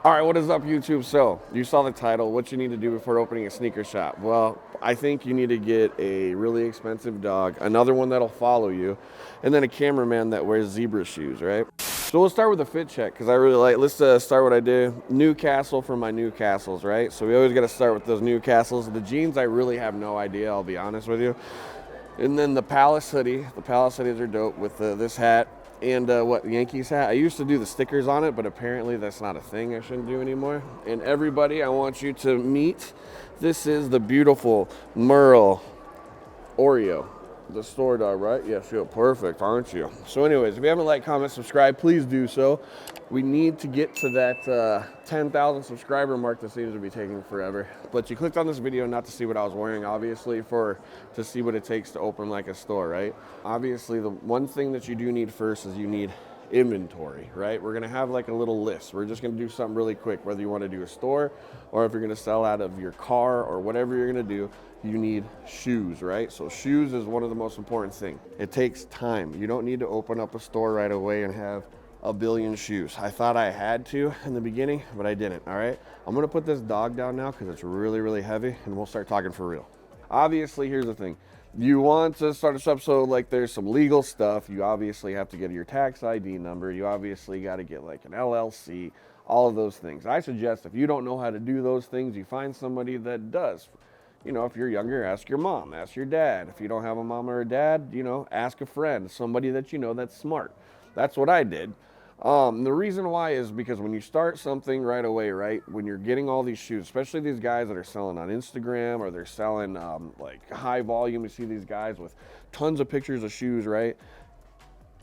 All right, what is up, YouTube? So, you saw the title, what you need to do before opening a sneaker shop. Well, I think you need to get a really expensive dog, another one that'll follow you, and then a cameraman that wears zebra shoes, right? So we'll start with a fit check, because I really like, let's start what I do. Newcastle for my Newcastles, right? So we always got to start with those Newcastles. The jeans, I really have no idea, I'll be honest with you. And then the Palace hoodie. The Palace hoodies are dope with this hat. And what, Yankees hat? I used to do the stickers on it, but apparently that's not a thing I shouldn't do anymore. And everybody, I want you to meet. This is the beautiful Merle Oreo. The store dog, right? Yes, you're perfect, aren't you? So anyways, if you haven't liked, comment, subscribe, please do so. We need to get to that 10,000 subscriber mark that seems to be taking forever. But you clicked on this video not to see what I was wearing, obviously, to see what it takes to open like a store, right? Obviously, the one thing that you do need first is you need inventory, right? We're gonna have like a little list. We're just gonna do something really quick, whether you wanna do a store or if you're gonna sell out of your car or whatever you're gonna do, you need shoes, right? So shoes is one of the most important things. It takes time. You don't need to open up a store right away and have a billion shoes. I thought I had to in the beginning, but I didn't, all right? I'm gonna put this dog down now because it's really, really heavy and we'll start talking for real. Obviously, here's the thing. You want to start this up, so like there's some legal stuff. You obviously have to get your tax ID number. You obviously got to get like an LLC, all of those things. I suggest if you don't know how to do those things, you find somebody that does. You know, if you're younger, ask your mom, ask your dad. If you don't have a mom or a dad, you know, ask a friend, somebody that you know that's smart. That's what I did. The reason why is because when you start something right away, right, when you're getting all these shoes, especially these guys that are selling on Instagram or they're selling like high volume, you see these guys with tons of pictures of shoes, right?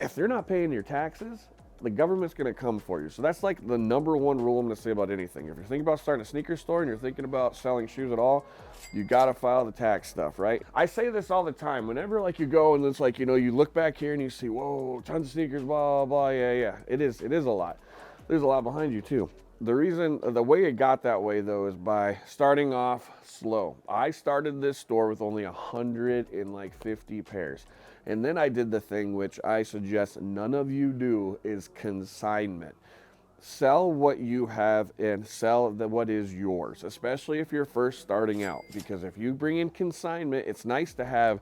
If they're not paying your taxes, the government's going to come for you. So that's like the number one rule I'm going to say about anything. If you're thinking about starting a sneaker store and you're thinking about selling shoes at all, you got to file the tax stuff, right? I say this all the time. Whenever like you go and it's like, you know, you look back here and you see, whoa, tons of sneakers, blah, blah, blah. Yeah. It is a lot. There's a lot behind you too. The way it got that way though is by starting off slow. I started this store with only 150 pairs. And then I did the thing which I suggest none of you do is consignment. Sell what you have and sell what is yours, especially if you're first starting out. Because if you bring in consignment, it's nice to have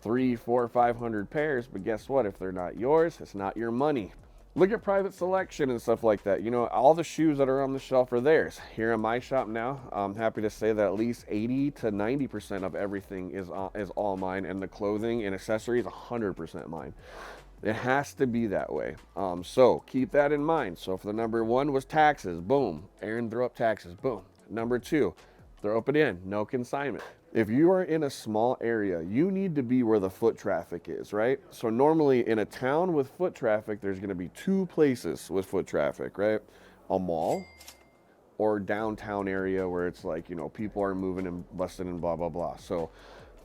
300, 400, 500 pairs, but guess what? If they're not yours, it's not your money. Look at private selection and stuff like that. You know, all the shoes that are on the shelf are theirs. Here in my shop now, I'm happy to say that at least 80 to 90% of everything is all mine, and the clothing and accessories 100% mine. It has to be that way. So keep that in mind. So if the number one was taxes, boom, Aaron threw up taxes, boom. Number two, throw up it in, no consignment. If you are in a small area, you need to be where the foot traffic is, right? So normally in a town with foot traffic, there's gonna be two places with foot traffic, right? A mall or downtown area where it's like, you know, people are moving and busting and blah, blah, blah. So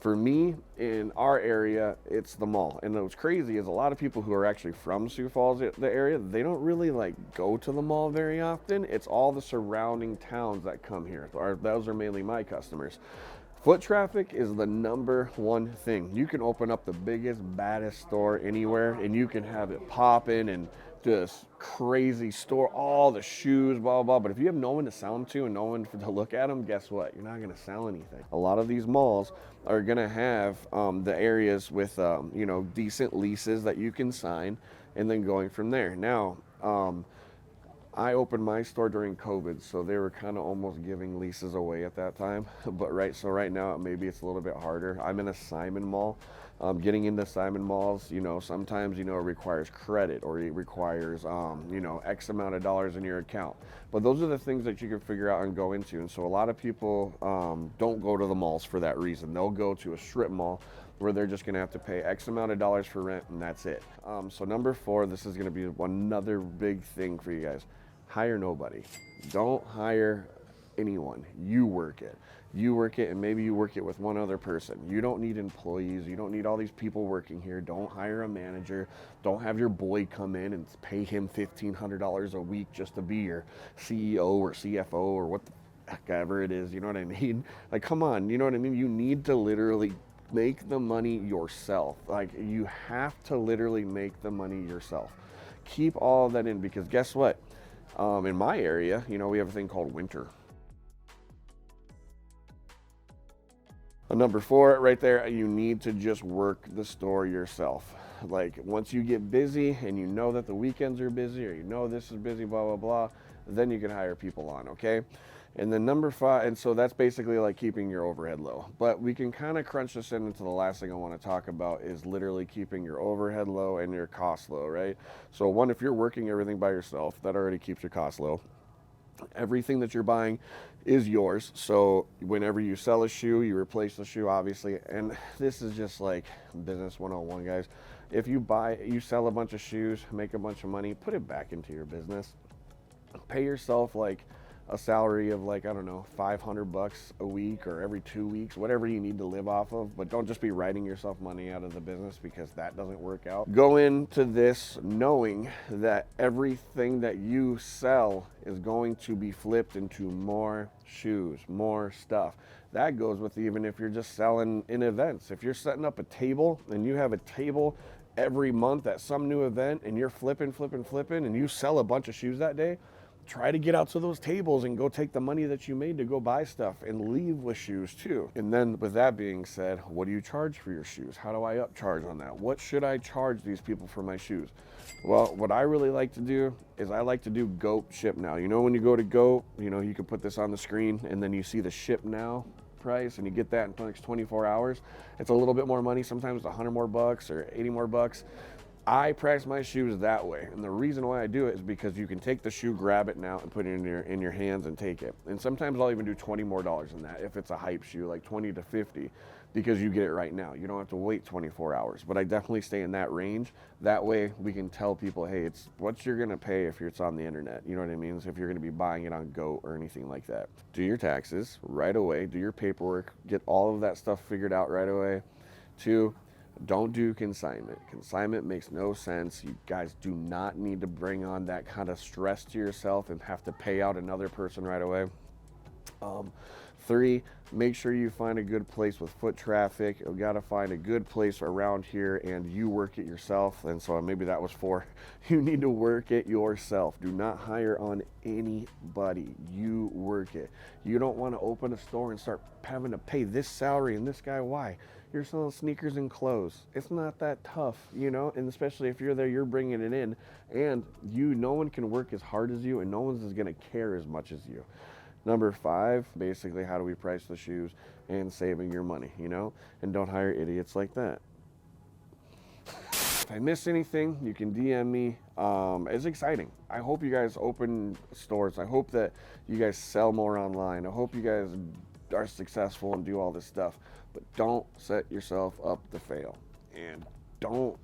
for me, in our area, it's the mall. And what's crazy is a lot of people who are actually from Sioux Falls, the area, they don't really like go to the mall very often. It's all the surrounding towns that come here. Those are mainly my customers. Foot traffic is the number one thing. You can open up the biggest, baddest store anywhere and you can have it popping and just crazy store, all the shoes, blah, blah, blah. But if you have no one to sell them to and no one to look at them, guess what? You're not going to sell anything. A lot of these malls are going to have the areas with, you know, decent leases that you can sign and then going from there. Now, I opened my store during COVID, so they were kind of almost giving leases away at that time. But right now, maybe it's a little bit harder. I'm in a Simon mall. Getting into Simon malls, you know, sometimes, you know, it requires credit or it requires, you know, X amount of dollars in your account. But those are the things that you can figure out and go into. And so a lot of people don't go to the malls for that reason. They'll go to a strip mall where they're just gonna have to pay X amount of dollars for rent and that's it. So number 4, this is gonna be another big thing for you guys. Hire nobody. Don't hire anyone. You work it. You work it, and maybe you work it with one other person. You don't need employees. You don't need all these people working here. Don't hire a manager. Don't have your boy come in and pay him $1,500 a week just to be your CEO or CFO or what the heck ever it is. You know what I mean? Like, come on. You know what I mean? You need to literally make the money yourself. Like, you have to literally make the money yourself. Keep all of that in, because guess what? In my area, you know, we have a thing called winter. Number 4 right there, you need to just work the store yourself. Like once you get busy and you know that the weekends are busy, or you know this is busy, blah, blah, blah, then you can hire people on, okay? And then number 5, and so that's basically like keeping your overhead low. But we can kind of crunch this into the last thing I want to talk about is literally keeping your overhead low and your costs low, right? So one, if you're working everything by yourself, that already keeps your costs low. Everything that you're buying is yours. So whenever you sell a shoe, you replace the shoe, obviously. And this is just like business 101, guys. If you sell a bunch of shoes, make a bunch of money, put it back into your business. Pay yourself like a salary of like, I don't know, $500 a week or every 2 weeks, whatever you need to live off of. But don't just be writing yourself money out of the business, because that doesn't work out. Go into this knowing that everything that you sell is going to be flipped into more shoes, more stuff. That goes with even if you're just selling in events. If you're setting up a table and you have a table every month at some new event and you're flipping, and you sell a bunch of shoes that day, try to get out to those tables and go take the money that you made to go buy stuff and leave with shoes too. And then with that being said, what do you charge for your shoes? How do I upcharge on that? What should I charge these people for my shoes? Well, what I really like to do is I like to do GOAT ship now. You know, when you go to GOAT, you know, you can put this on the screen and then you see the ship now price and you get that in the next 24 hours. It's a little bit more money. Sometimes it's $100 more or 80 more bucks. I price my shoes that way, and the reason why I do it is because you can take the shoe, grab it now, and put it in your hands and take it. And sometimes I'll even do $20 more than that if it's a hype shoe, like 20 to 50, because you get it right now. You don't have to wait 24 hours. But I definitely stay in that range. That way we can tell people, hey, it's what you're gonna pay if it's on the internet. You know what I mean? So if you're gonna be buying it on GOAT or anything like that. Do your taxes right away. Do your paperwork. Get all of that stuff figured out right away. 2, don't do consignment. Consignment makes no sense. You guys do not need to bring on that kind of stress to yourself and have to pay out another person right away. 3, make sure you find a good place with foot traffic. You gotta find a good place around here and you work it yourself. And so maybe that was 4. You need to work it yourself. Do not hire on anybody. You work it. You don't want to open a store and start having to pay this salary and this guy. Why? You're selling sneakers and clothes. It's not that tough, you know, and especially if you're there, you're bringing it in, and no one can work as hard as you, and no one's going to care as much as you. Number 5, basically, how do we price the shoes and saving your money, you know, and don't hire idiots like that. If I miss anything, you can DM me. It's exciting. I hope you guys open stores. I hope that you guys sell more online. I hope you guys are successful and do all this stuff. But don't set yourself up to fail, and don't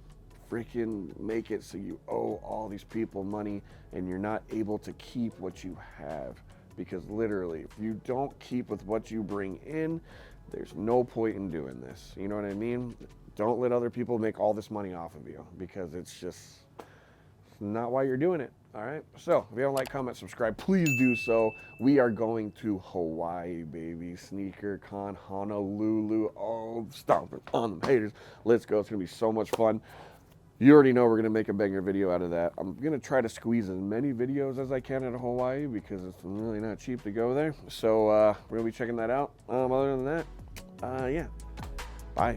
freaking make it so you owe all these people money and you're not able to keep what you have, because literally if you don't keep with what you bring in, there's no point in doing this. You know what I mean? Don't let other people make all this money off of you, because it's not why you're doing it. All right, so if you don't like, comment, subscribe, please do so. We are going to Hawaii, baby. Sneaker Con, Honolulu. Oh, stop it on them haters. Let's go. It's gonna be so much fun. You already know we're gonna make a banger video out of that. I'm gonna try to squeeze as many videos as I can out of Hawaii, because it's really not cheap to go there. So we're gonna be checking that out. Other than that, yeah, bye.